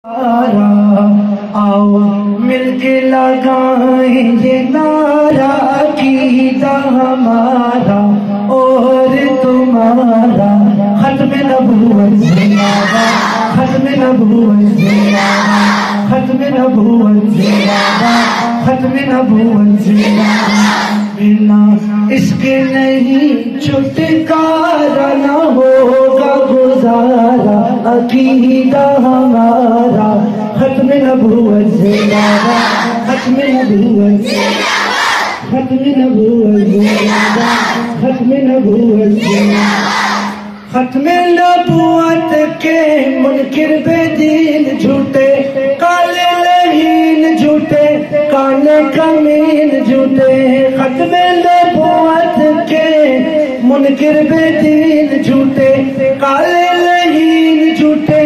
آؤ مل کے لگائیں یہ نعرہ عقیدہ ہمارا اور تمہارا، ختم نبوت زندہ، ختم نبوت زندہ، ختم نبوت زندہ، ختم نبوت زندہ۔ بنا اس کے نہیں چھٹکارا، نہ ہوگا گزارا عقیدہ ہمارا، ختم نبوت زندہ، ختم نبوت زندہ، ختم نبوت زندہ، ختم نبوت زندہ۔ ختم نبوت کے منکر بے دین جھوٹے، کالے لعین جھوٹے، کانے کمین جھوٹے۔ ختم نبوت کے منکر بے دین جھوٹے، کالے لعین جھوٹے،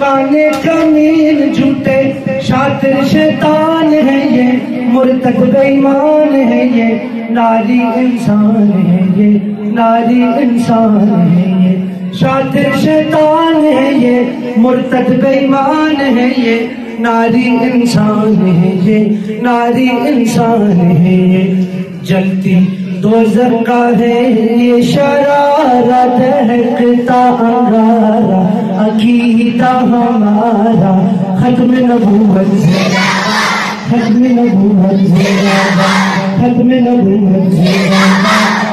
کانے کمین جھوٹے۔ شاطر شیطان ہے یہ، مرتد بے ایمان ہے یہ، ناری انسان ہے یہ، ناری انسان ہے یہ۔ شاطر شیطان ہے یہ، مرتد بے ایمان ہے یہ، ناری انسان ہے یہ، ناری انسان ہے یہ۔ جلتی دوزخ کا ہے یہ شرارہ، دہکتا انگارہ عقیدہ ہمارا، ختم نبوت زندہ، ختم نبوت زندہ، ختم نبوت زندہ،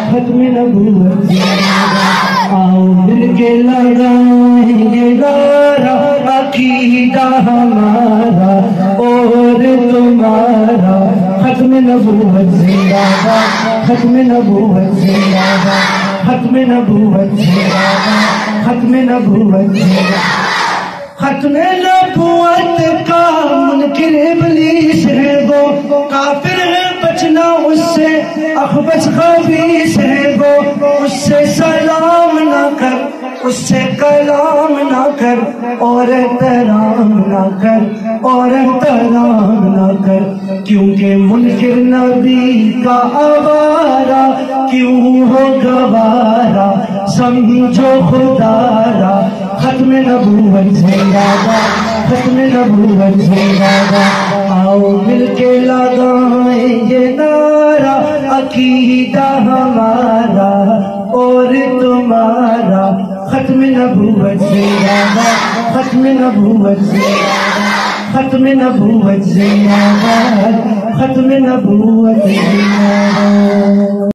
ختم نبوت زندہ۔ آؤ مل کے لگائیں یہ نعرہ عقیدہ ہمارا اور تمہارا، ختم نبوت زندہ، ختم نبوت زندہ، ختم نبوت زندہ، ختم نبوت زندہ۔ ختم نبوت کا منکر ابلیس ہے وہ، کافر ہے بچنا اس سے، اخبث خبیث ہے وہ۔ اس سے سلام نہ کر، اس سے کلام نہ کر، اور احترام نہ کر، اور احترام نہ کر۔ کیونکہ منکر نبی کا آوارہ کیوں ہو گوارا، سمجھو خدا را، ختم نبوت زندہ، ختم نبوت زندہ۔ آؤ مل کے لگائیں یہ نعرہ عقیدہ ہمارا اور تمہارا، ختم نبوت زندہ، ختم نبوت زندہ، ختم نبوت زندہ، ختم نبوت زندہ۔